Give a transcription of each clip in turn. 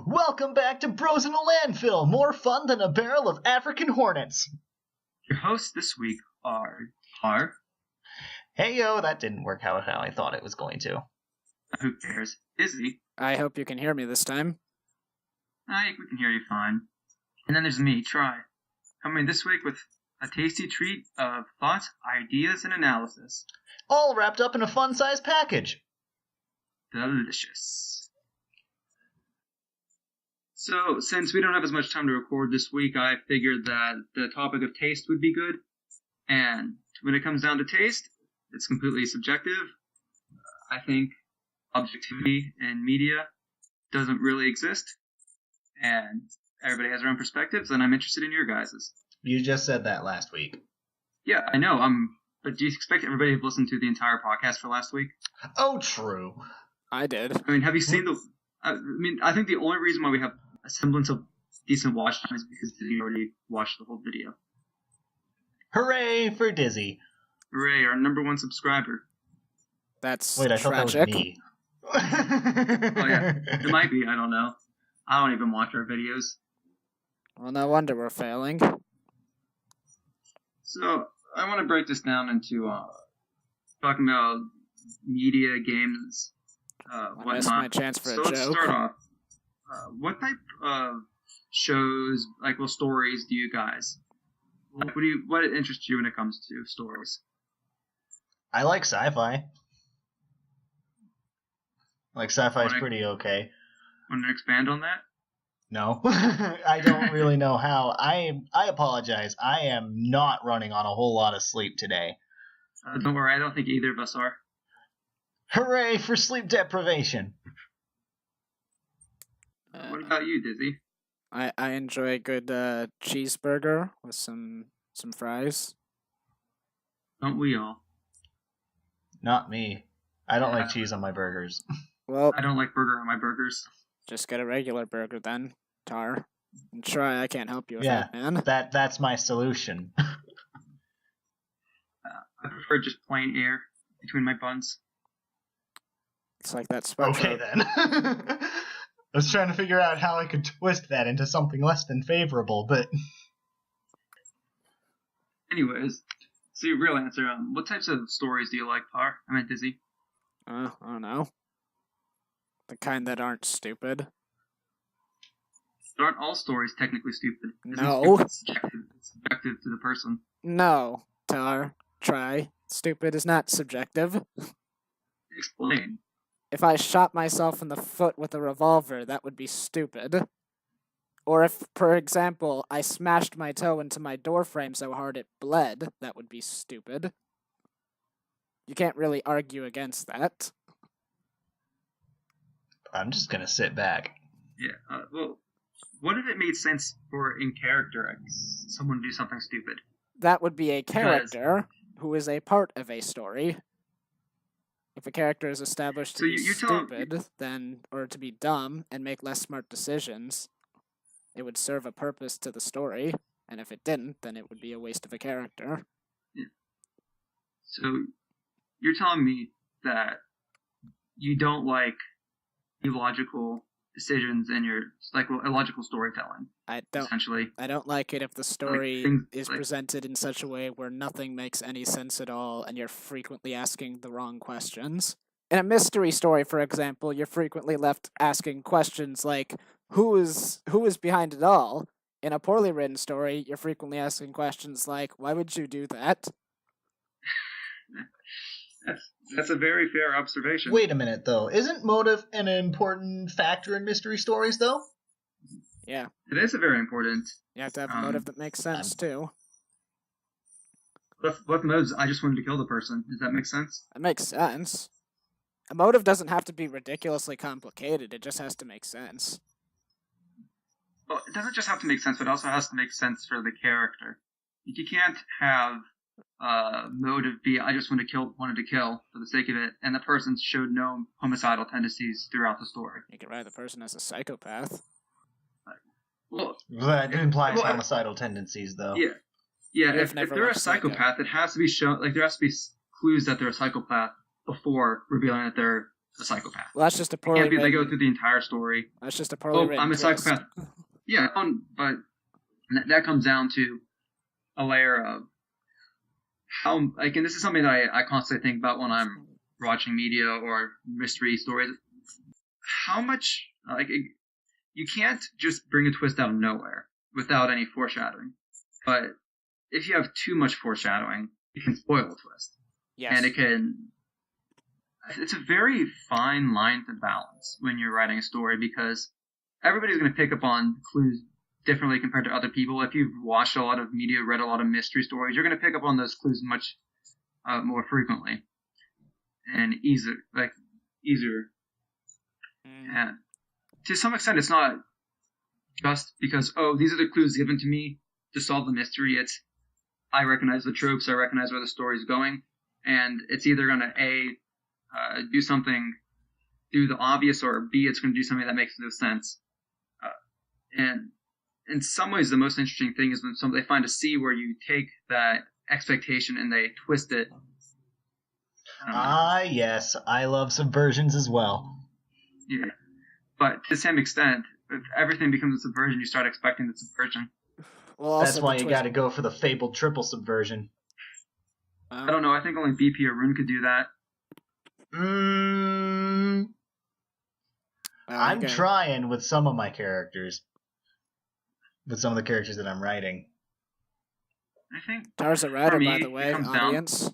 Welcome back to Bros in a Landfill, more fun than a barrel of African hornets. Your hosts this week are Hey yo, that didn't work how I thought it was going to. who cares, Izzy. I hope you can hear me this time. We can hear you fine. And then there's me, Try, coming this week with a tasty treat of thoughts, ideas, and analysis. All wrapped up in a fun-sized package. Delicious. So, since we don't have as much time to record this week, I figured that the topic of taste would be good. And when it comes down to taste, it's completely subjective. I think objectivity in media doesn't really exist. And everybody has their own perspectives, and I'm interested in your guys's. You just said that last week. Yeah, I know. But do you expect everybody to listen to the entire podcast for last week? Oh, true. I did. I mean, have you seen I think the only reason why we have a semblance of decent watch time is because you already watched the whole video. Hooray for Dizzy. Hooray, our number one subscriber. That's Wait, I tragic. thought that was me. Oh, yeah. It might be. I don't know. I don't even watch our videos. Well, no wonder we're failing. So, I want to break this down into talking about media, games, whatnot. I missed my chance for a joke. Let's start off. What type of shows, stories do you guys? What interests you when it comes to stories? I like sci-fi. Sci-fi is pretty okay. Want to expand on that? No, I don't really know how. I apologize. I am not running on a whole lot of sleep today. Don't worry, I don't think either of us are. Hooray for sleep deprivation. What about you, Dizzy? I enjoy a good cheeseburger with some fries. Don't we all? Not me. I don't like cheese on my burgers. Well, I don't like burger on my burgers. just get a regular burger then, Tar. And Try, I can't help you with Yeah, that, man. that's my solution. I prefer just plain air between my buns. It's like that SpongeBob. Okay then. I was trying to figure out how I could twist that into something less than favorable, but... Anyways, so your real answer, what types of stories do you like, Par? I meant Dizzy. I don't know. The kind that aren't stupid. Aren't all stories technically stupid? No. It's subjective to the person. No, Tar. Try. Stupid is not subjective. Explain. If I shot myself in the foot with a revolver, that would be stupid. Or if, for example, I smashed my toe into my doorframe so hard it bled, that would be stupid. You can't really argue against that. I'm just gonna sit back. Yeah, well, what if it made sense for, in character, someone do something stupid? That would be a character who is a part of a story. If a character is established to So be you stupid, or to be dumb and make less smart decisions, it would serve a purpose to the story, and if it didn't, then it would be a waste of a character. Yeah. So you're telling me that you don't like illogical decisions in your illogical storytelling. I don't. Essentially, I don't like it if the story things is presented in such a way where nothing makes any sense at all, and you're frequently asking the wrong questions. In a mystery story, for example, you're frequently left asking questions like, who is behind it all? In a poorly written story, you're frequently asking questions like, why would you do that? that's a very fair observation. Wait a minute, though. Isn't motive an important factor in mystery stories, though? Yeah. It is a very important. You have to have a motive that makes sense, too. What motives? I just wanted to kill the person. Does that make sense? It makes sense. A motive doesn't have to be ridiculously complicated, it just has to make sense. Well, it doesn't just have to make sense, but it also has to make sense for the character. You can't have motive be I just wanted to kill for the sake of it, and the person showed no homicidal tendencies throughout the story. You could write the person as a psychopath. Well, that implies homicidal tendencies, though. Yeah. If they're a psychopath, it has to be shown. There has to be clues that they're a psychopath before revealing that they're a psychopath. Well, that's just a poorly They go written. through the entire story. That's just a poorly written. I'm a twist. psychopath. Yeah, but that comes down to a layer of how, like, and this is something that I constantly think about when I'm watching media or mystery stories. How much, like, you can't just bring a twist out of nowhere without any foreshadowing. But if you have too much foreshadowing, it can spoil a twist. Yes. And it's a very fine line to balance when you're writing a story, because everybody's going to pick up on clues differently compared to other people. If you've watched a lot of media, read a lot of mystery stories, you're going to pick up on those clues much more frequently and easier. And to some extent, it's not just because, these are the clues given to me to solve the mystery. It's, I recognize the tropes, I recognize where the story's going, and it's either going to do the obvious, or B, it's going to do something that makes no sense. And in some ways, the most interesting thing is when they find a C where you take that expectation and they twist it. Yes, I love subversions as well. Yeah, but to the same extent, if everything becomes a subversion, you start expecting the subversion. Well, that's why you got to go for the fabled triple subversion. I don't know. I think only BP or Rune could do that. I'm trying with some of my characters. With some of the characters that I'm writing. I think Tar's a writer, by the way, audience.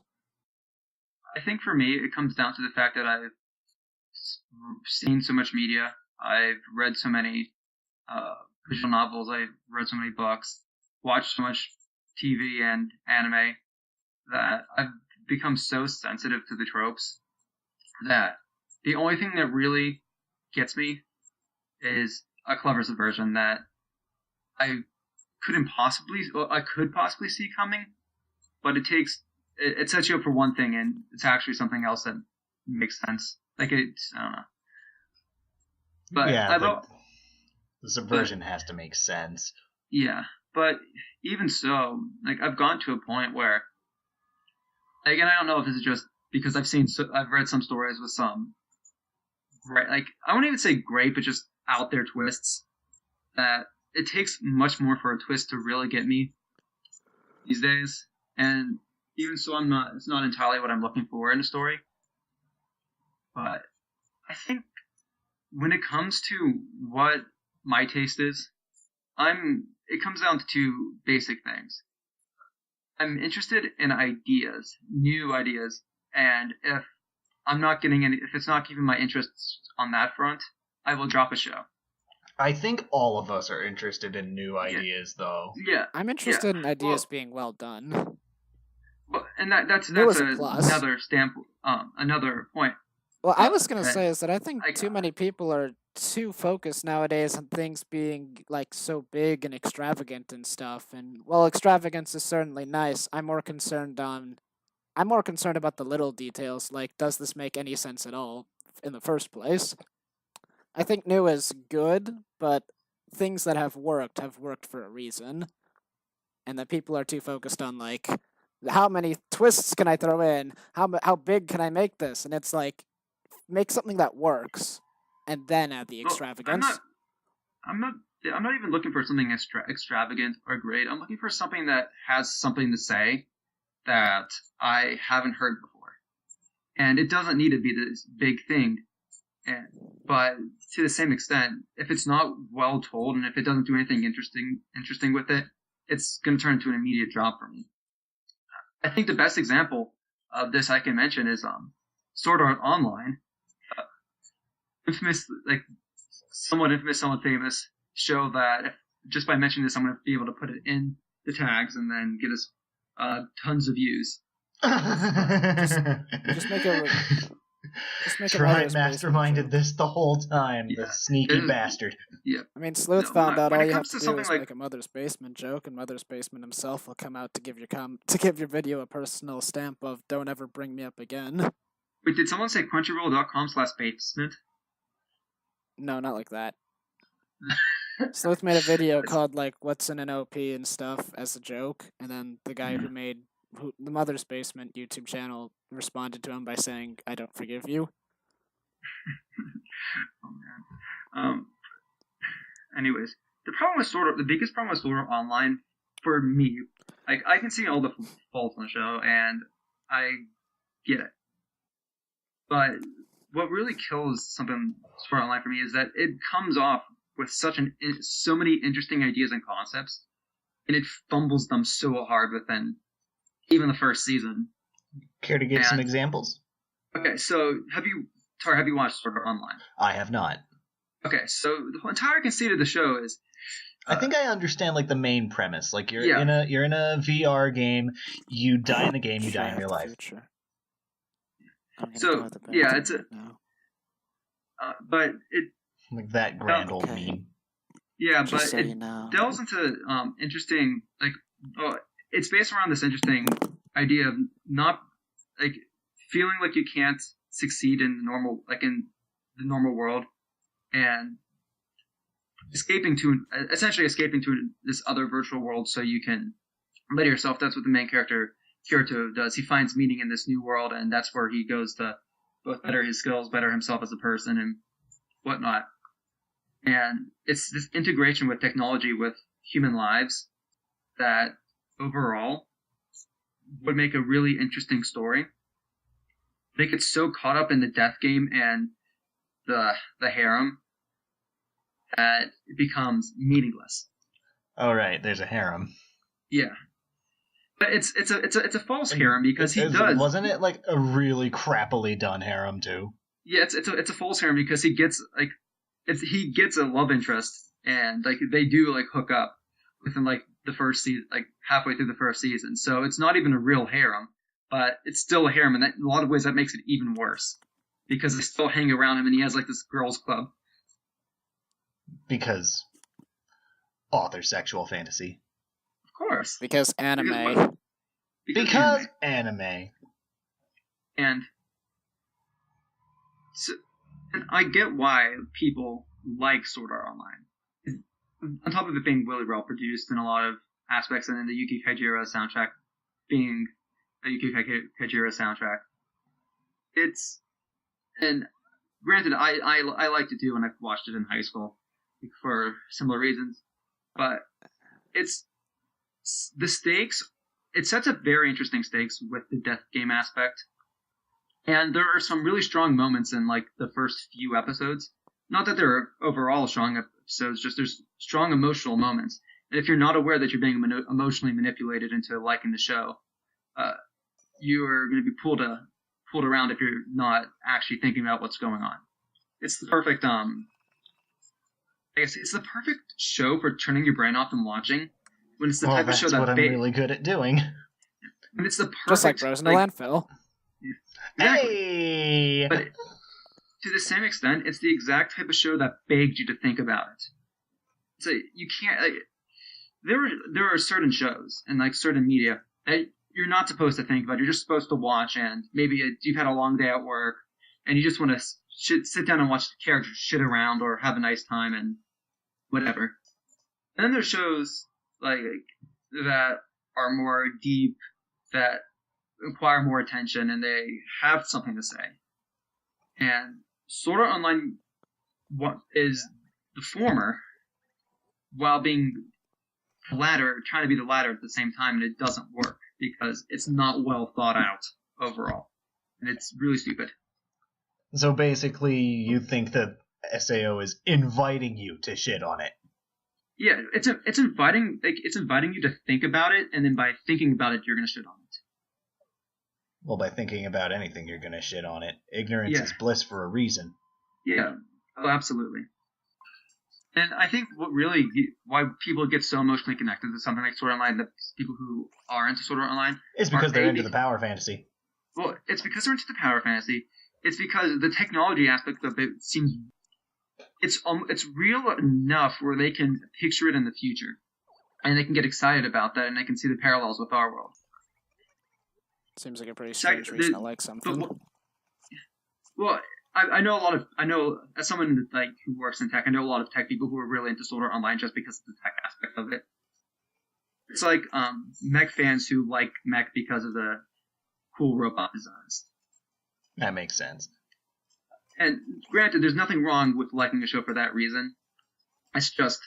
I think for me, it comes down to the fact that I've seen so much media. I've read so many visual novels. I've read so many books. Watched so much TV and anime that I've become so sensitive to the tropes that the only thing that really gets me is a clever subversion that I could possibly see coming, but it sets you up for one thing, and it's actually something else that makes sense. Like, it's, I don't know. But yeah, the subversion has to make sense. Yeah, but even so, like, I've gone to a point where, like, and I don't know if this is just because I've read some stories with some, right, like, I won't even say great, but just out there twists, that it takes much more for a twist to really get me these days. And even so, it's not entirely what I'm looking for in a story. But I think when it comes to what my taste is, it comes down to two basic things. I'm interested in ideas, new ideas, and if it's not keeping my interests on that front, I will drop a show. I think all of us are interested in new ideas, though. Yeah, I'm interested in ideas being well done. Well, and that's another another point. Well, I was gonna say is that I think too many people are too focused nowadays on things being like so big and extravagant and stuff. And while extravagance is certainly nice, I'm more concerned about the little details. Like, does this make any sense at all in the first place? I think new is good, but things that have worked for a reason. And that people are too focused on, like, how many twists can I throw in? How big can I make this? And it's like, make something that works, and then add the extravagance. I'm not even looking for something extravagant or great. I'm looking for something that has something to say that I haven't heard before. And it doesn't need to be this big thing. But to the same extent, if it's not well told and if it doesn't do anything interesting with it, it's going to turn into an immediate drop for me. I think the best example of this I can mention is Sword Art Online. Infamous, like, somewhat infamous, somewhat famous show that just by mentioning this, I'm going to be able to put it in the tags and then get us tons of views. Just make it. Trybien masterminded this the whole time, the sneaky bastard. Yeah. I mean, Sleuth found out all you have to do is make a Mother's Basement joke, and Mother's Basement himself will come out to give your video a personal stamp of "Don't ever bring me up again." Wait, did someone say crunchyroll.com/basement? No, not like that. Sleuth made a video called, like, "What's in an OP" and stuff as a joke, and then the guy who made the Mother's Basement YouTube channel responded to him by saying, "I don't forgive you." Oh man. Anyways, the biggest problem with Sword Art Online for me, like I can see all the faults on the show, and I get it. But what really kills something Sword Art Online for me is that it comes off with so many interesting ideas and concepts, and it fumbles them so hard within even the first season. Care to give some examples? Okay, so have you watched Sword Art Online? I have not. Okay, so the entire conceit of the show is. I think I understand like the main premise. Like you're Yeah. in a VR game, you die in the game, you die in real life. So yeah, it's a. But it. Like that grand old meme. Yeah, but it delves into interesting it's based around this interesting idea of not like feeling like you can't succeed in the normal world, and essentially escaping to this other virtual world so you can better yourself. That's what the main character Kirito does. He finds meaning in this new world, and that's where he goes to both better his skills, better himself as a person, and whatnot. And it's this integration with technology with human lives that overall would make a really interesting story. They get so caught up in the death game and the harem that it becomes meaningless. Oh right, there's a harem. Yeah, but it's a false harem because wasn't it like a really crappily done harem too? Yeah, it's a false harem because he gets a love interest, and like they do like hook up within like the first season, like halfway through the first season. So it's not even a real harem, but it's still a harem, and in a lot of ways that makes it even worse because they still hang around him, and he has like this girls' club. Because author sexual fantasy. Of course. Because anime. Because anime. And I get why people like Sword Art Online. On top of it being really well produced in a lot of aspects, and then the Yuki Kajiura soundtrack being a Yuki Kajiura soundtrack. And granted, I liked it too when I watched it in high school for similar reasons, but it's the stakes. It sets up very interesting stakes with the death game aspect. And there are some really strong moments in like the first few episodes. Not that there are overall strong episodes, just there's strong emotional moments. And if you're not aware that you're being emotionally manipulated into liking the show, you are going to be pulled around if you're not actually thinking about what's going on. It's the perfect I guess it's the perfect show for turning your brain off and watching. When it's the type of show that's what I'm really good at doing. And it's the perfect, just like Bros in the Landfill. Exactly. Hey! But to the same extent, it's the exact type of show that begged you to think about it. So you can't like there are certain shows and like certain media that you're not supposed to think about. You're just supposed to watch, and maybe you've had a long day at work and you just want to sit down and watch the characters shit around or have a nice time and whatever. And then there's shows like that are more deep, that require more attention, and they have something to say. And Sword Art Online is the former, while being the latter, trying to be the latter at the same time, and it doesn't work because it's not well thought out overall, and it's really stupid. So basically, you think that SAO is inviting you to shit on it? Yeah, it's inviting you to think about it, and then by thinking about it, you're gonna shit on it. Well, by thinking about anything, you're gonna shit on it. Ignorance is bliss for a reason. Yeah, oh, absolutely. And I think why people get so emotionally connected to something like Sword Art Online, the people who are into Sword Art Online, is because they're into the power fantasy. Well, it's because they're into the power fantasy. It's because the technology aspect of it seems it's real enough where they can picture it in the future, and they can get excited about that, and they can see the parallels with our world. Seems like a pretty strange reason to like something. Well, I know as someone like who works in tech, I know a lot of tech people who are really into Sword Art Online just because of the tech aspect of it. It's like mech fans who like mech because of the cool robot designs. That makes sense. And granted, there's nothing wrong with liking a show for that reason. It's just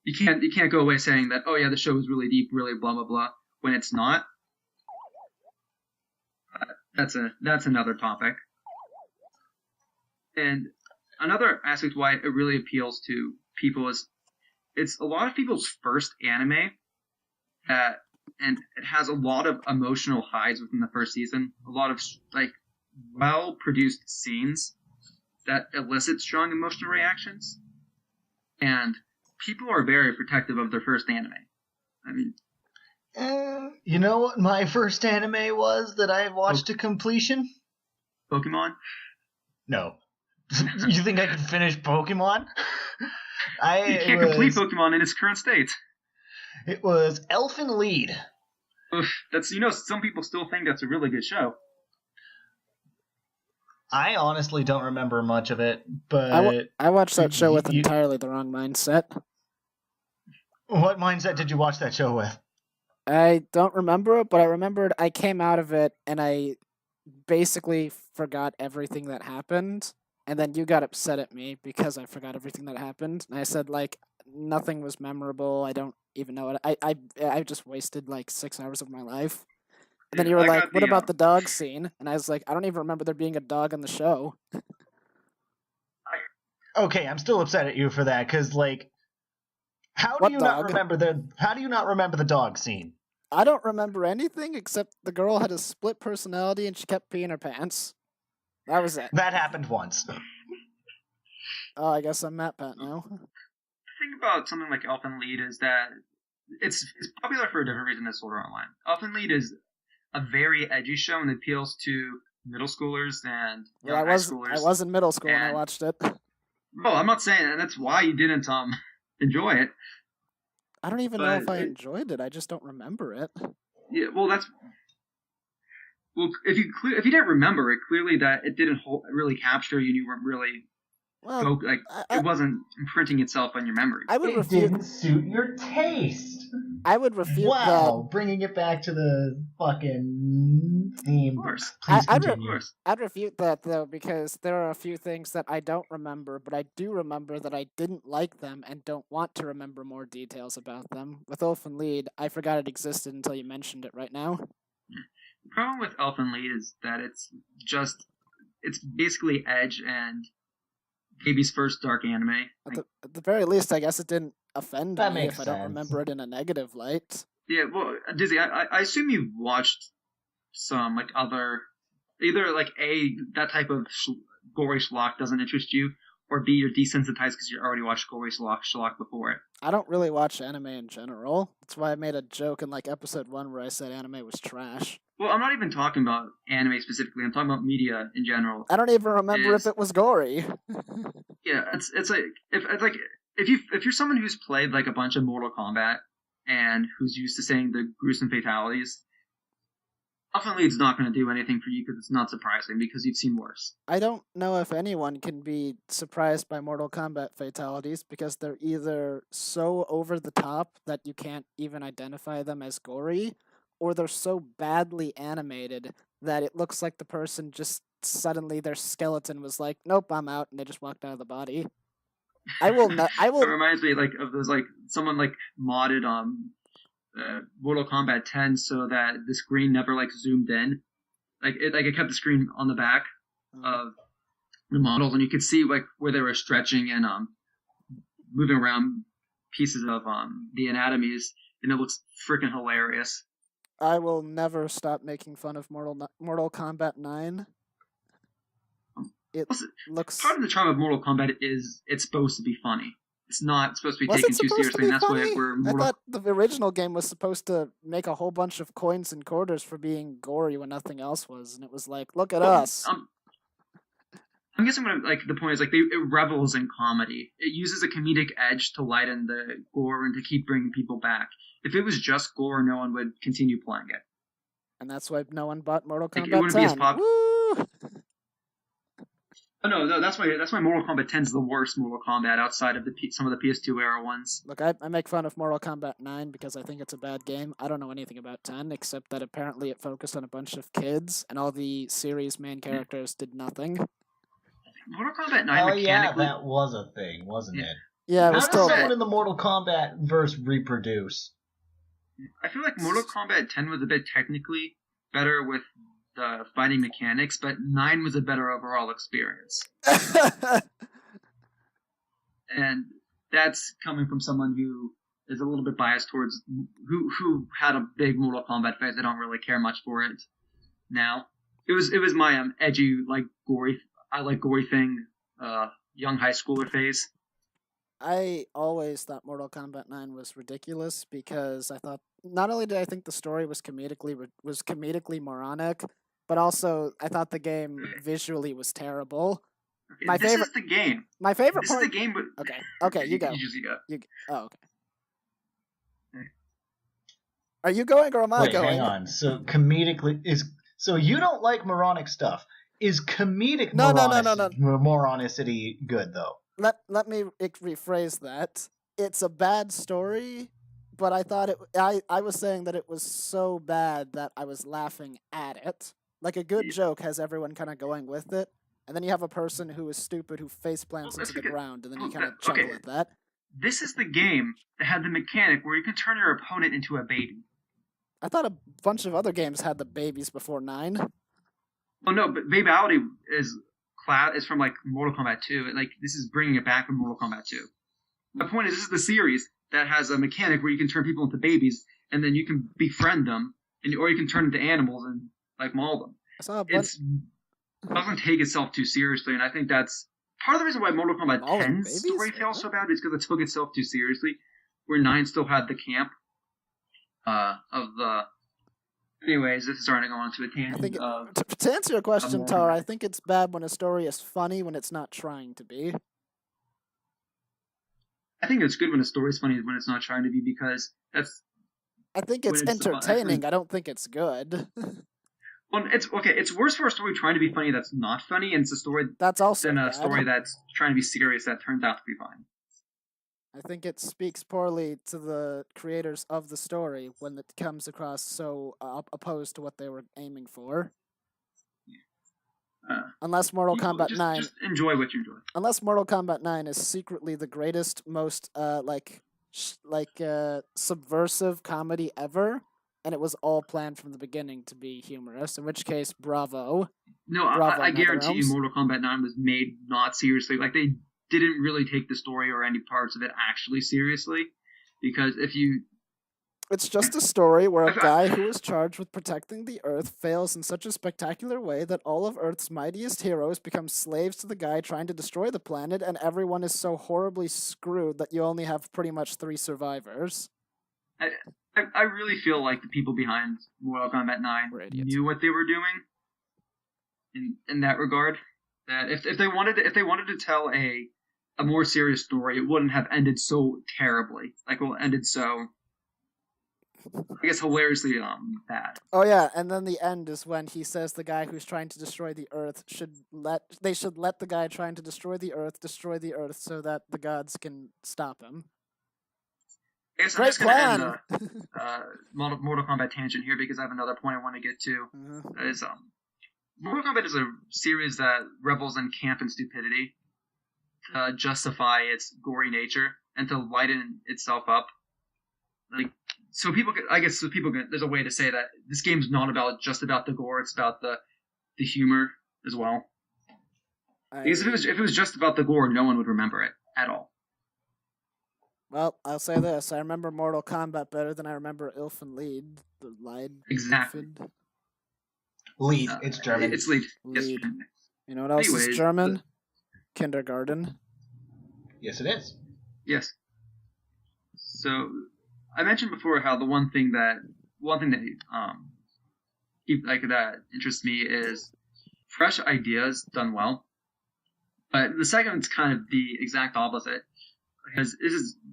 you can't go away saying that, oh yeah, the show is really deep, really blah blah blah, when it's not. That's another topic. And another aspect why it really appeals to people is it's a lot of people's first anime and it has a lot of emotional highs within the first season. A lot of like well-produced scenes that elicit strong emotional reactions. And people are very protective of their first anime. I mean, you know what my first anime was that I watched to completion? Pokemon? No. You think I could finish Pokemon? You can't complete Pokemon in its current state. It was Elfen Lied. Oof, some people still think that's a really good show. I honestly don't remember much of it, but I watched that show with entirely the wrong mindset. What mindset did you watch that show with? I don't remember it, but I remembered I came out of it and I basically forgot everything that happened. And then you got upset at me because I forgot everything that happened. And I said, like, nothing was memorable. I don't even know it. I just wasted, like, 6 hours of my life. And then you were like, what about the dog scene? And I was like, I don't even remember there being a dog on the show. Okay, I'm still upset at you for that, because, like, how do you not remember the dog scene? I don't remember anything except the girl had a split personality and she kept peeing her pants. That was it. That happened once. Oh, I guess I'm Matt Pat now. The thing about something like Elfen Lied is that it's popular for a different reason than Sword Art Online. Elfen Lied is a very edgy show and appeals to middle schoolers and young high schoolers. I was in middle school when I watched it. Well, I'm not saying that that's why you didn't enjoy it. I don't even know if I enjoyed it. I just don't remember it. Yeah, if you didn't remember it, clearly that it didn't really capture you. You weren't really it wasn't imprinting itself on your memory. It didn't suit your taste. I would refute that. Wow, bringing it back to the fucking theme. Of course. Please continue. I'd refute that, though, because there are a few things that I don't remember, but I do remember that I didn't like them and don't want to remember more details about them. With Elfen Lied, I forgot it existed until you mentioned it right now. The problem with Elfen Lied is that it's basically Edge and Baby's first dark anime. At the very least, I guess it didn't offend that me makes if I sense. don't remember it in a negative light. Yeah, well, Dizzy, I assume you've watched some, like, other... Either, like, A, that type of gory schlock doesn't interest you, or B, you're desensitized because you already watched gory schlock before it. I don't really watch anime in general. That's why I made a joke in, like, episode 1 where I said anime was trash. Well, I'm not even talking about anime specifically. I'm talking about media in general. I don't even remember if it was gory. Yeah, it's like if you're someone who's played like a bunch of Mortal Kombat and who's used to saying the gruesome fatalities, Elfen Lied's not going to do anything for you because it's not surprising because you've seen worse. I don't know if anyone can be surprised by Mortal Kombat fatalities because they're either so over the top that you can't even identify them as gory, or they're so badly animated that it looks like the person just suddenly their skeleton was like, nope, I'm out, and they just walked out of the body. I will. It reminds me like of those like someone like modded Mortal Kombat 10 so that the screen never like zoomed in, it kept the screen on the back of the models, and you could see like where they were stretching and moving around pieces of the anatomies, and it looks freaking hilarious. I will never stop making fun of Mortal Kombat 9. It looks... Part of the charm of Mortal Kombat is it's supposed to be funny. It's not supposed to be taken too seriously, and that's where I thought the original game was supposed to make a whole bunch of coins and quarters for being gory when nothing else was, and it was like, look at us. I'm guessing the point is like it revels in comedy. It uses a comedic edge to lighten the gore and to keep bringing people back. If it was just gore, no one would continue playing it. And that's why no one bought Mortal Kombat 10. It wouldn't be as popular. Woo! Oh no, that's why Mortal Kombat 10 is the worst Mortal Kombat outside of some of the PS2 era ones. Look, I make fun of Mortal Kombat 9 because I think it's a bad game. I don't know anything about 10 except that apparently it focused on a bunch of kids and all the series main characters did nothing. Mortal Kombat 9 Oh yeah, mechanically. that was a thing, wasn't Yeah. it? Yeah, it How was does still. someone in the Mortal Kombat verse reproduce? I feel like Mortal Kombat 10 was a bit technically better with the fighting mechanics, but 9 was a better overall experience. And that's coming from someone who is a little bit biased towards who had a big Mortal Kombat phase. I don't really care much for it now. It was my edgy gory thing young high schooler phase. I always thought Mortal Kombat 9 was ridiculous because I thought not only did I think the story was comedically moronic, but also I thought the game visually was terrible. Okay, this is the game. My favorite This part. is the game. Okay, you go. You just go. Oh, okay. Are you going or am I Wait, going? hang on. So so you don't like moronic stuff. Is comedic No. moronicity good though? Let me rephrase that. It's a bad story, but I thought I was saying that it was so bad that I was laughing at it. Like a good joke has everyone kind of going with it, and then you have a person who is stupid who face plants into the ground, and then you kind of chuckle at that. This is the game that had the mechanic where you can turn your opponent into a baby. I thought a bunch of other games had the babies before 9. Oh no, but babality is from Mortal Kombat 2. This is bringing it back from Mortal Kombat 2. My point is, this is the series that has a mechanic where you can turn people into babies, and then you can befriend them, or you can turn into animals and maul them. It doesn't take itself too seriously, and I think that's part of the reason why Mortal Kombat 10's story fails so bad is because it took itself too seriously, where 9 still had the camp of the... Anyways, this is starting to go on to a tangent. To answer your question, Tar, I think it's bad when a story is funny when it's not trying to be. I think it's good when a story is funny when it's not trying to be, because that's... I think it's entertaining. I don't think it's good. Well, it's worse for a story trying to be funny that's not funny, and it's a story that's also than a bad. Story that's trying to be serious that turns out to be funny. I think it speaks poorly to the creators of the story when it comes across so opposed to what they were aiming for. Unless Mortal Kombat 9... Just enjoy what you enjoy. Unless Mortal Kombat 9 is secretly the greatest, most, subversive comedy ever, and it was all planned from the beginning to be humorous, in which case, bravo. No, I guarantee you Mortal Kombat 9 was made not seriously. They didn't really take the story or any parts of it actually seriously, because if you... It's just a story where a guy who is charged with protecting the Earth fails in such a spectacular way that all of Earth's mightiest heroes become slaves to the guy trying to destroy the planet, and everyone is so horribly screwed that you only have pretty much 3 survivors. I really feel like the people behind Mortal Kombat 9 knew what they were doing in that regard. That if they wanted to tell a more serious story, it wouldn't have ended so terribly. Ended so, I guess, hilariously bad. Oh yeah, and then the end is when he says the guy who's trying to destroy the Earth should let the guy trying to destroy the Earth so that the gods can stop him. I guess I'm just going to end the Mortal Kombat tangent here because I have another point I want to get to. Mm-hmm. Is Mortal Kombat is a series that revels in camp and stupidity to justify its gory nature and to lighten itself up. There's a way to say that this game's not just about the gore; it's about the humor as well. Because if it was just about the gore, no one would remember it at all. Well, I'll say this: I remember Mortal Kombat better than I remember Ilfen Lied. The Lied. Exactly. Lied. It's German. It's Lied. Lied. You know what else is German? Kindergarten. Yes, it is. Yes. So, I mentioned before how the one thing that that interests me is fresh ideas done well. But the second is kind of the exact opposite, because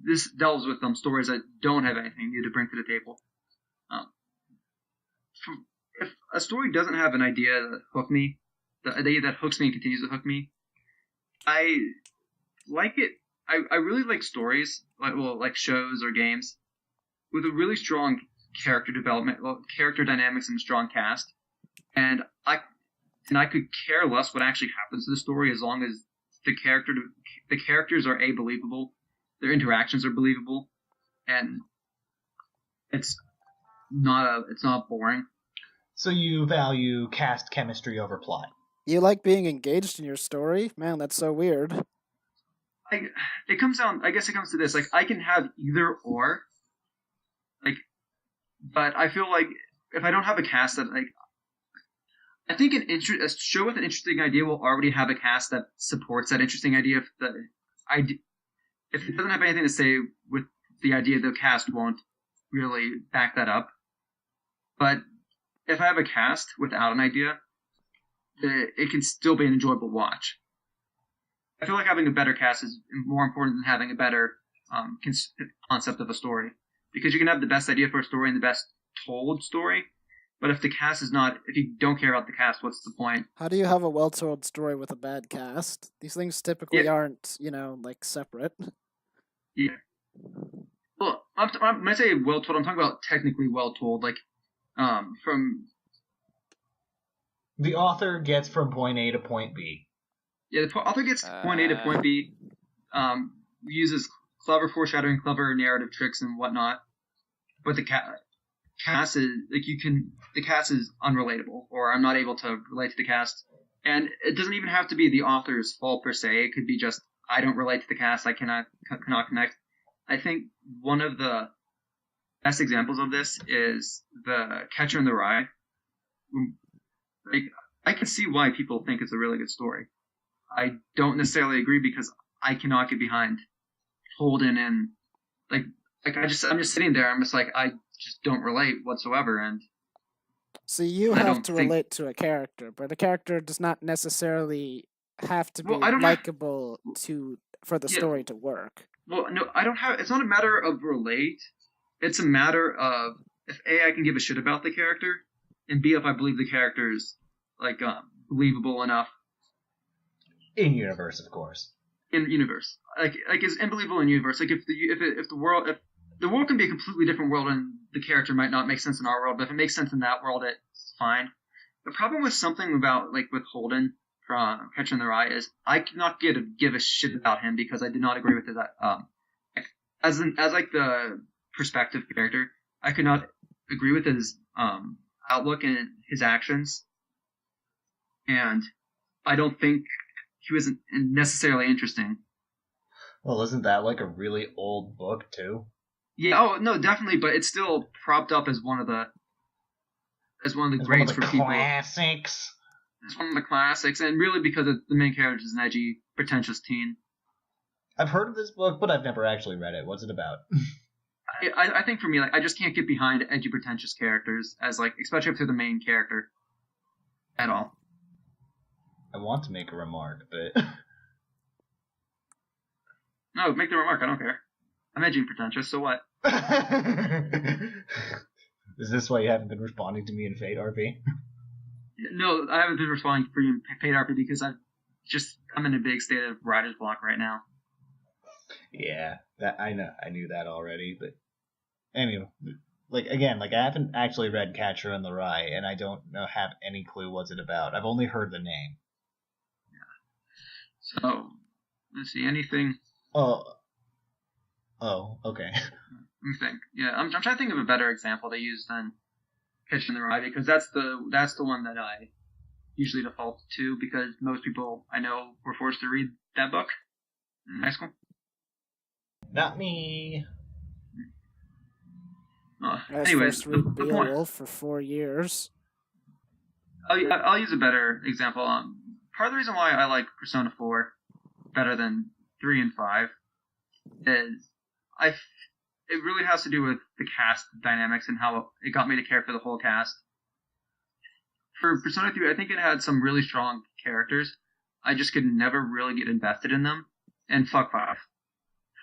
this delves with stories that don't have anything new to bring to the table. If a story doesn't have an idea that hook me, the idea that hooks me and continues to hook me, I like it. I really like stories, like shows or games, with a really strong character development, character dynamics, and a strong cast. And and I could care less what actually happens to the story as long as the characters are believable, their interactions are believable, and it's not boring. So you value cast chemistry over plot. You like being engaged in your story? Man, that's so weird. It comes to this. Like, I can have either or. Like, but I feel like if I don't have a cast that, like, I think a show with an interesting idea will already have a cast that supports that interesting idea. If it doesn't have anything to say with the idea, the cast won't really back that up. But if I have a cast without an idea, it can still be an enjoyable watch. I feel like having a better cast is more important than having a better concept of a story, because you can have the best idea for a story and the best told story, but if you don't care about the cast, what's the point? How do you have a well-told story with a bad cast? These things typically aren't, like, separate. Yeah. Well, when I say well-told, I'm talking about technically well-told, like, from... The author gets from point A to point B. Yeah, the author gets point A to point B, uses clever foreshadowing, clever narrative tricks and whatnot, but the cast is, like, the cast is unrelatable, or I'm not able to relate to the cast, and it doesn't even have to be the author's fault per se. It could be just, I don't relate to the cast, I cannot connect. I think one of the best examples of this is the Catcher in the Rye. Like, I can see why people think it's a really good story. I don't necessarily agree, because I cannot get behind Holden, and I'm just sitting there. I'm just like, I just don't relate whatsoever. And so you have to relate to a character, but a character does not necessarily have to be likable for the story to work. Well, no, I don't have. It's not a matter of relate. It's a matter of, if A, I can give a shit about the character, and B, if I believe the character's believable enough. In universe, of course. In universe, like is unbelievable in universe. Like, if the world can be a completely different world, and the character might not make sense in our world, but if it makes sense in that world, it's fine. The problem with something about, like, with Holden from Catcher in the Rye is I cannot give a shit about him, because I did not agree with his as the perspective character. I could not agree with his outlook and his actions, and I don't think he wasn't necessarily interesting. Well, isn't that like a really old book too? Yeah. Oh no, definitely. But it's still propped up as one of the greats for people. Classics. It's one of the classics, and really because the main character is an edgy, pretentious teen. I've heard of this book, but I've never actually read it. What's it about? I think for me, like, I just can't get behind edgy, pretentious characters as, like, especially if they're the main character at all. I want to make a remark, but... No, make the remark. I don't care. I'm edgy and pretentious, so what? Is this why you haven't been responding to me in Fate RP? No, I haven't been responding for you in Fate RP because I'm in a big state of writer's block right now. Yeah, that I know. I knew that already, but anyway, I haven't actually read Catcher in the Rye, and I don't have any clue what's it about. I've only heard the name. Yeah. So, let's see, anything. Oh, okay. Let me think. Yeah, I'm trying to think of a better example to use than Catcher in the Rye, because that's the one that I usually default to, because most people I know were forced to read that book in high school. Not me. Anyways, the Beowulf for 4 years. I'll use a better example. Part of the reason why I like Persona 4 better than 3 and 5 is it really has to do with the cast dynamics and how it got me to care for the whole cast. For Persona 3, I think it had some really strong characters. I just could never really get invested in them. And fuck 5.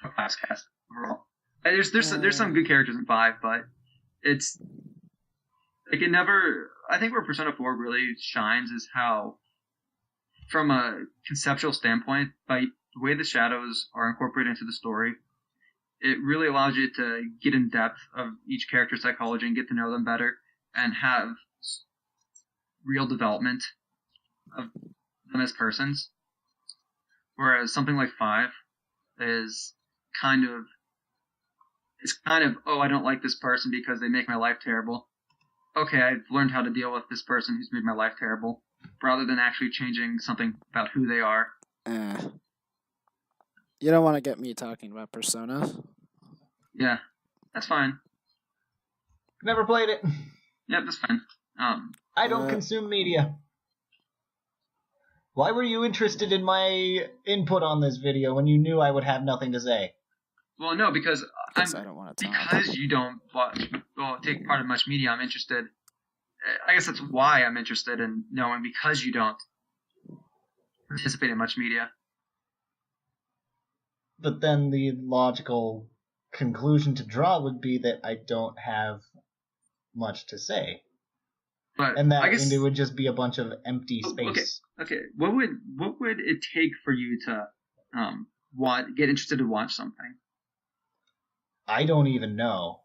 Fuck 5's cast overall. There's some good characters in 5, but it's like it never. I think where Persona 4 really shines is how, from a conceptual standpoint, by the way the shadows are incorporated into the story, it really allows you to get in depth of each character's psychology and get to know them better and have real development. of them as persons, whereas something like 5 is kind of oh, I don't like this person because they make my life terrible. Okay, I've learned how to deal with this person who's made my life terrible, rather than actually changing something about who they are. You don't want to get me talking about Persona. Yeah, that's fine. Never played it. Yep, that's fine. I don't consume media. Why were you interested in my input on this video when you knew I would have nothing to say? Well, no, because I don't want to talk. Because you don't take part in much media, I'm interested. I guess that's why I'm interested in knowing, because you don't participate in much media. But then the logical conclusion to draw would be that I don't have much to say. But and that I guess, it would just be a bunch of empty space. Okay. What would it take for you to get interested to watch something? I don't even know.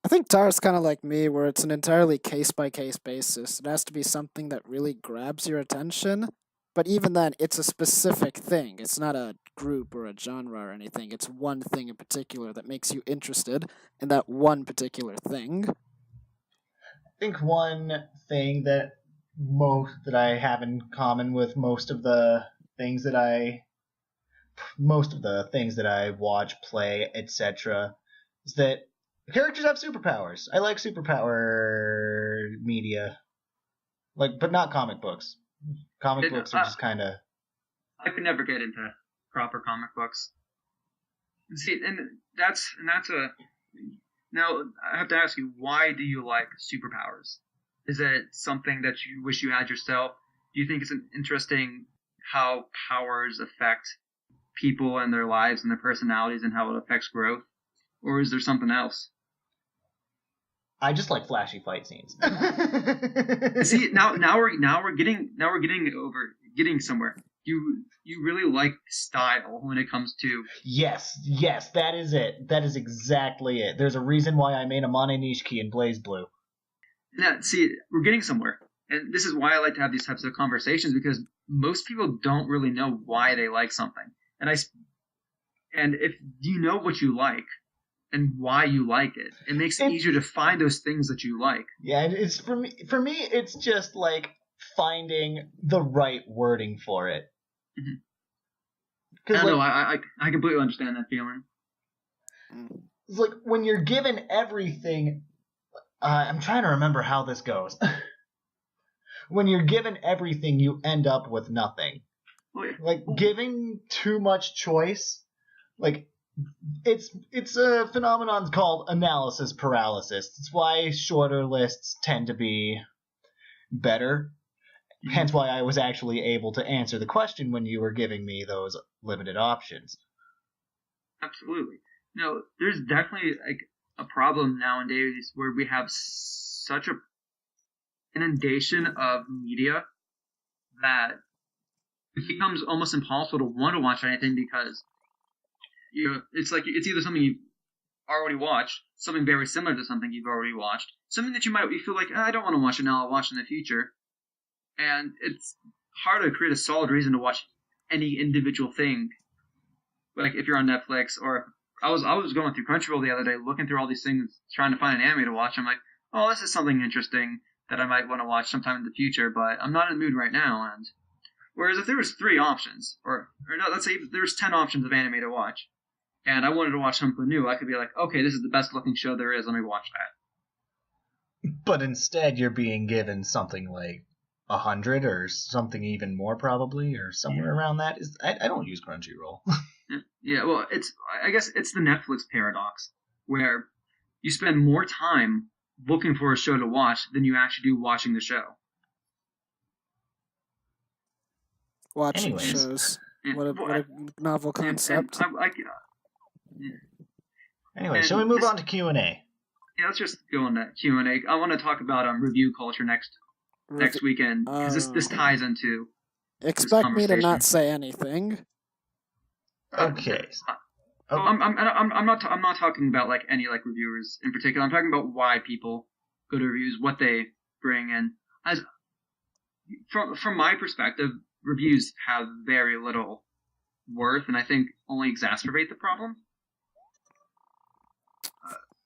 I think Tara's kind of like me, where it's an entirely case-by-case basis. It has to be something that really grabs your attention, but even then, it's a specific thing. It's not a group or a genre or anything. It's one thing in particular that makes you interested in that one particular thing. I think one thing that I have in common with most of the things that I watch, play, etc., is that the characters have superpowers. I like superpower media, but not comic books. Comic books are just kind of. I could never get into proper comic books. See, and that's a. Now I have to ask you, why do you like superpowers? Is it something that you wish you had yourself? Do you think it's interesting how powers affect people and their lives and their personalities and how it affects growth? Or is there something else? I just like flashy fight scenes. See, now we're getting somewhere. You really like style when it comes to. Yes, that is it. That is exactly it. There's a reason why I made a Mane Nishiki in Blaze Blue. Yeah, see, we're getting somewhere. And this is why I like to have these types of conversations, because most people don't really know why they like something. And if you know what you like and why you like it, it makes it easier to find those things that you like. Yeah, it's for me it's just like finding the right wording for it. Mm-hmm. I completely understand that feeling. It's like when you're given everything. I'm trying to remember how this goes. When you're given everything, you end up with nothing. Giving too much choice, it's a phenomenon called analysis paralysis. It's why shorter lists tend to be better. Hence why I was actually able to answer the question when you were giving me those limited options. Absolutely. No, there's definitely a problem nowadays where we have such a inundation of media that it becomes almost impossible to want to watch anything, because it's either something you've already watched, something very similar to something you've already watched, something that you feel like, I don't want to watch it now, I'll watch it in the future. And it's hard to create a solid reason to watch any individual thing. Like if you're on Netflix, or I was going through Crunchyroll the other day, looking through all these things, trying to find an anime to watch. I'm like, oh, this is something interesting that I might want to watch sometime in the future, but I'm not in the mood right now. And whereas if there was 3 options, or no, let's say there's 10 options of anime to watch, and I wanted to watch something new, I could be like, okay, this is the best looking show there is, let me watch that. But instead, you're being given something like 100 or something even more, probably, or somewhere around that. I don't use Crunchyroll. Yeah, well, I guess it's the Netflix paradox, where you spend more time looking for a show to watch than you actually do watching the show. Watching shows. Yeah. What a novel concept. Anyway, shall we move on to Q&A? Yeah, let's just go on that Q&A. I want to talk about review culture next weekend, because this ties into. Expect me to not say anything. Okay. I'm not talking about any reviewers in particular. I'm talking about why people go to reviews, what they bring in. from my perspective, reviews have very little worth, and I think only exacerbate the problem.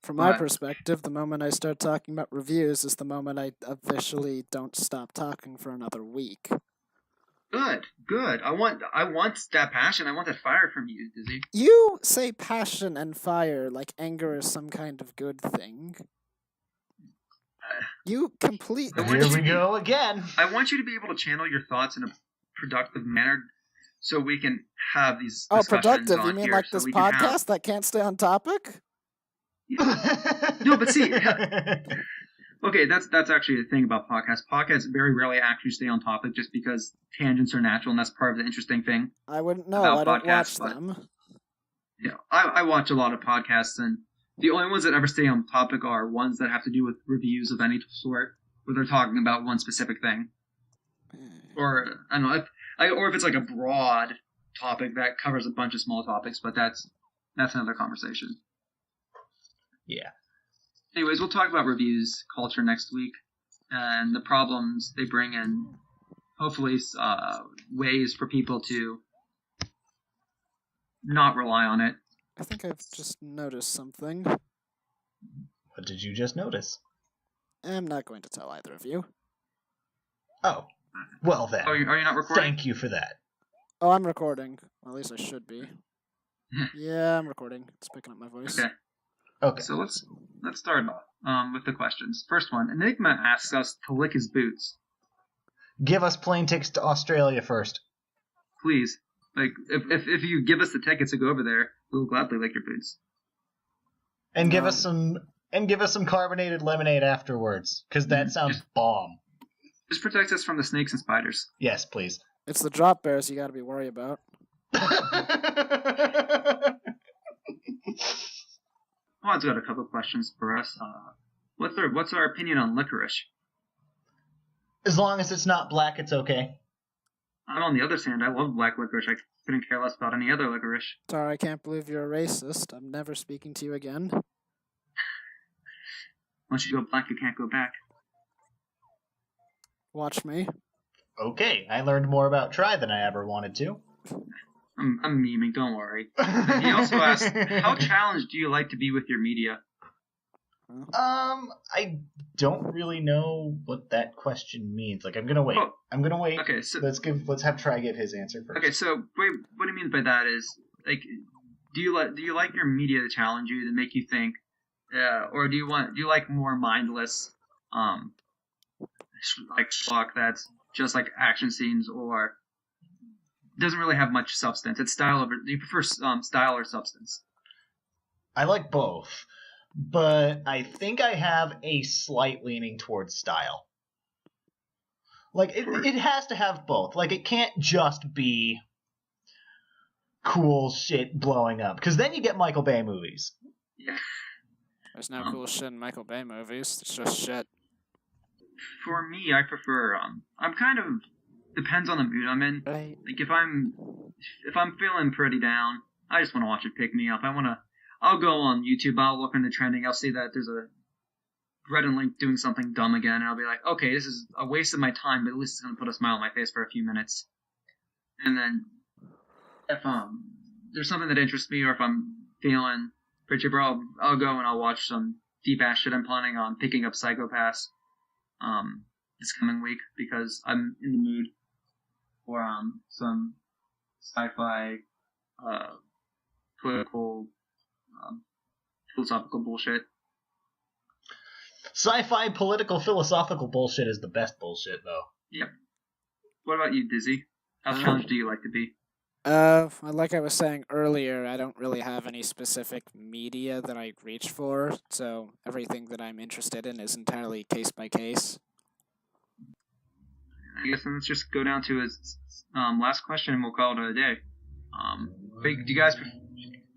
From my But- perspective, the moment I start talking about reviews is the moment I officially don't stop talking for another week. Good. I want that passion. I want that fire from you, Dizzy. You say passion and fire like anger is some kind of good thing. You completely... Here we go again. I want you to be able to channel your thoughts in a productive manner, so we can have these. Oh, discussions productive? on You mean here, like so this we can podcast that can't stay on topic? No, but see, okay, that's actually the thing about podcasts. Podcasts very rarely actually stay on topic, just because tangents are natural, and that's part of the interesting thing. I wouldn't know. About I don't podcasts, watch but- them. Yeah, I watch a lot of podcasts, and the only ones that ever stay on topic are ones that have to do with reviews of any sort, where they're talking about one specific thing, or I don't know, or if it's like a broad topic that covers a bunch of small topics. But that's another conversation. Yeah. Anyways, we'll talk about reviews culture next week and the problems they bring in. Hopefully, ways for people to not rely on it. I think I've just noticed something. What did you just notice? I'm not going to tell either of you. Oh. Well then. Are you not recording? Thank you for that. Oh, I'm recording. Well, at least I should be. Yeah, I'm recording. It's picking up my voice. Okay. Okay. So let's start off with the questions. First one, Enigma asks us to lick his boots. Give us plane tickets to Australia first. Please. Like, if you give us the tickets to go over there, we'll gladly lick your boots. And give us some carbonated lemonade afterwards, because that sounds bomb. Just protect us from the snakes and spiders. Yes, please. It's the drop bears you gotta be worried about. Todd's got a couple of questions for us. What's our opinion on licorice? As long as it's not black, it's okay. I'm on the other hand. I love black licorice. I couldn't care less about any other licorice. Sorry, I can't believe you're a racist. I'm never speaking to you again. Once you go black, you can't go back. Watch me. Okay, I learned more about Try than I ever wanted to. I'm memeing, don't worry. He also asked, how challenged do you like to be with your media? I don't really know what that question means. Like, I'm gonna wait. Oh, I'm gonna wait. Okay, so Let's have Try give his answer first. okay, so wait, what he means by that is, like, do you like your media to challenge you, to make you think, or do you like more mindless, like schlock that's just like action scenes, or doesn't really have much substance? It's style over. Do you prefer style or substance? I like both, but I think I have a slight leaning towards style. Like, it has to have both. Like, it can't just be cool shit blowing up, because then you get Michael Bay movies. Yeah. There's no cool shit in Michael Bay movies. It's just shit. For me, I prefer. I'm kind of depends on the mood I'm in. Right. Like if I'm feeling pretty down, I just want to watch it pick me up. I'll go on YouTube. I'll look into trending. I'll see that there's a Red and Link doing something dumb again, and I'll be like, okay, this is a waste of my time, but at least it's gonna put a smile on my face for a few minutes. And then if there's something that interests me, or if I'm feeling pretty chipper, I'll go and I'll watch some deep ass shit. I'm planning on picking up Psychopaths this coming week because I'm in the mood for some sci-fi political philosophical bullshit. Sci-fi political philosophical bullshit is the best bullshit, though. Yep. What about you, Dizzy? How challenged do you like to be? Like I was saying earlier, I don't really have any specific media that I reach for, so everything that I'm interested in is entirely case by case. I guess then let's just go down to his last question, and we'll call it a day. Do you guys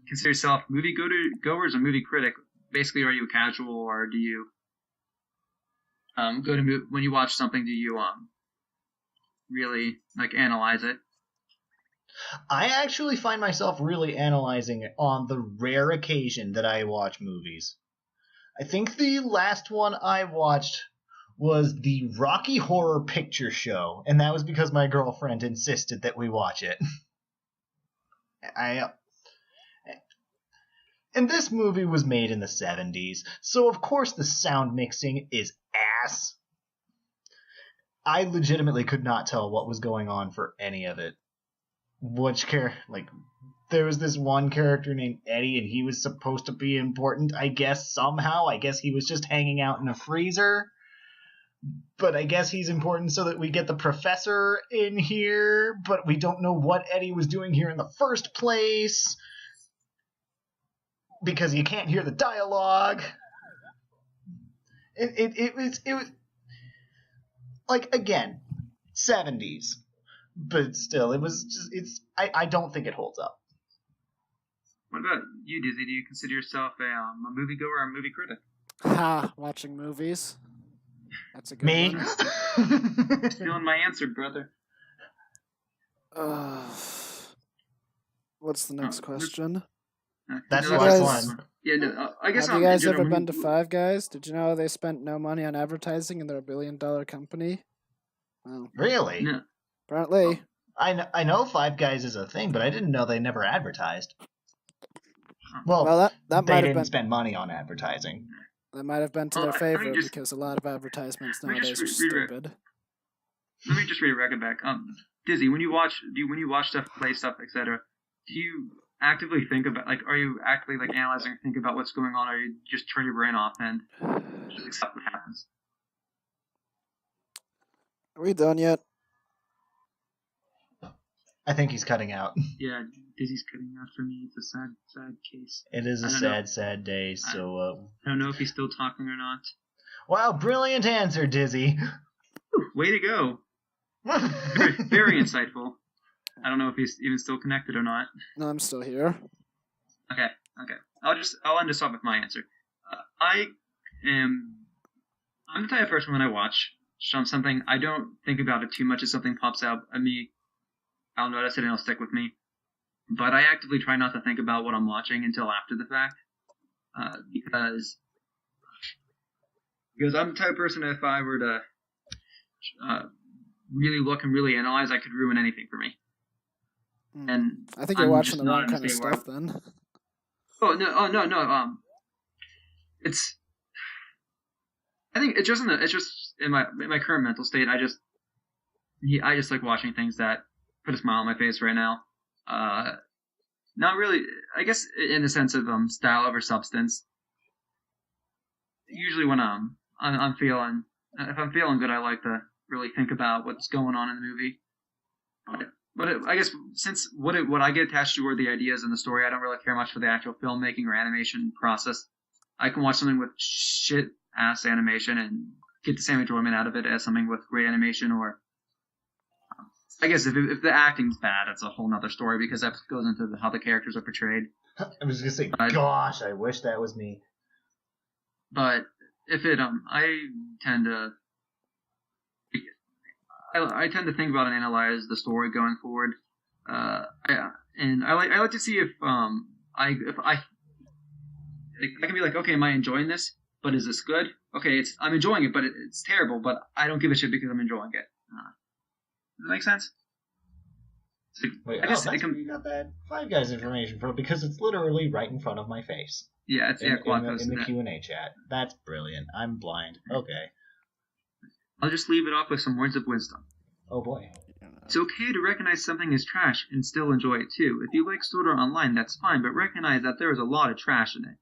consider yourself movie goers or movie critic? Basically, are you a casual, or do you go to when you watch something? Do you really like analyze it? I actually find myself really analyzing it on the rare occasion that I watch movies. I think the last one I watched was the Rocky Horror Picture Show, and that was because my girlfriend insisted that we watch it. And this movie was made in the 70s, so of course the sound mixing is ass. I legitimately could not tell what was going on for any of it. There was this one character named Eddie, and he was supposed to be important, I guess, somehow. I guess he was just hanging out in a freezer. But I guess he's important so that we get the professor in here, but we don't know what Eddie was doing here in the first place. Because you can't hear the dialogue. It was like, again, 70s. But still, I don't think it holds up. What about you, Dizzy? Do you consider yourself a moviegoer or a movie critic? Ha! Watching movies. That's a good Me? one. Stealing my answer, brother. What's the next question? That's No, the guys- last one. Yeah, no, I guess Have I'm you guys in ever general, been to Five Guys? Did you know they spent no money on advertising and they're a $1 billion company? Well, Really? No. apparently. I know Five Guys is a thing, but I didn't know they never advertised. Well, Well, that they might have didn't been spend money on advertising. that might have been to Well, their I mean, favor just- because a lot of advertisements Let me nowadays just are read it. stupid. Let me just read a record back. Dizzy, when you watch stuff, play stuff, etc., do you actively think about, like, are you actively, like, analyzing or think about what's going on, or you just turn your brain off and just accept what happens? Are we done yet? I think he's cutting out. Yeah, Dizzy's cutting out for me. It's a sad, sad case. It is a I don't know. sad day, so... I don't know if he's still talking or not. Wow, brilliant answer, Dizzy. Whew, way to go. Very, very insightful. I don't know if he's even still connected or not. No, I'm still here. Okay. I'll end this off with my answer. I'm the type of person when I watch something, I don't think about it too much. If something pops out at me, I'll notice it and it'll stick with me. But I actively try not to think about what I'm watching until after the fact, because I'm the type of person that if I were to really look and really analyze, I could ruin anything for me. And I think you're I'm watching just the not wrong in a kind of state where stuff then. Oh no. It's. I think it's just in my current mental state. I just like watching things that put a smile on my face right now. Not really. I guess in the sense of style over substance. Usually when I'm feeling, if I'm feeling good, I like to really think about what's going on in the movie. But I guess since what I get attached to are the ideas and the story, I don't really care much for the actual filmmaking or animation process. I can watch something with shit ass animation and get the same enjoyment out of it as something with great animation. Or I guess if the acting's bad, it's a whole nother story because that goes into how the characters are portrayed. I was gonna say, gosh, I wish that was me. But if it I tend to think about and analyze the story going forward. I like to see if I can be like, okay, am I enjoying this? But is this good? Okay, I'm enjoying it, but it's terrible. But I don't give a shit because I'm enjoying it. Does that make sense? So, Wait, I guess that's where you got that Five Guys information from, because it's literally right in front of my face. Yeah, it's in posted the that. Q&A chat. That's brilliant. I'm blind. Okay. I'll just leave it off with some words of wisdom. Oh boy. It's okay to recognize something is trash and still enjoy it too. If you like Sword Art Online, that's fine, but recognize that there is a lot of trash in it,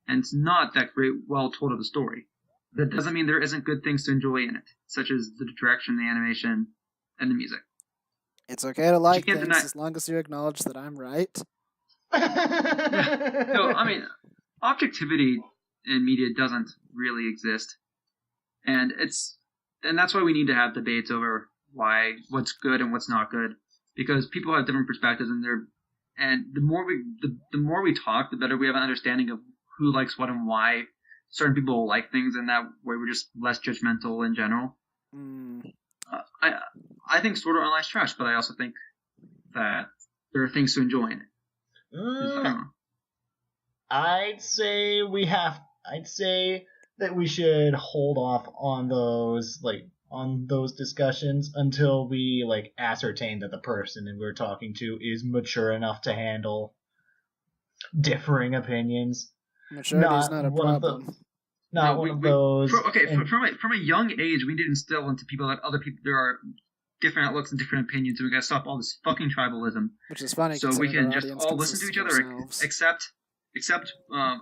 and it's not that great, well told of a story. That doesn't mean there isn't good things to enjoy in it, such as the direction, the animation, and the music. It's okay to like can't things deny- as long as you acknowledge that I'm right. No, I mean, objectivity in media doesn't really exist, and that's why we need to have debates over what's good and what's not good, because people have different perspectives, and the more we talk, the better we have an understanding of who likes what and why certain people like things, and that way we're just less judgmental in general. I think Sword Art Online's trash, but I also think that there are things to enjoy in it. I don't know. I'd say that we should hold off on those discussions until we ascertain that the person that we're talking to is mature enough to handle differing opinions. Maturity is not a one problem. Of the, not No, one of those. From a young age, we need to instill into people that other people there are different outlooks and different opinions, and we gotta stop all this fucking tribalism. Which is funny. So we considering can our just audience all listen to consists each of other, ourselves. accept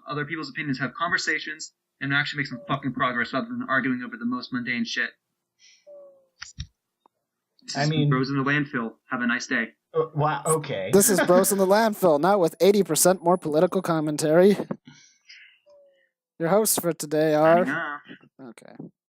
other people's opinions, have conversations, and actually make some fucking progress rather than arguing over the most mundane shit. This is Bros in the Landfill. Have a nice day. Wow. Okay. This is Bros in the Landfill, now with 80% more political commentary. Your hosts for today are... Signing off. Okay.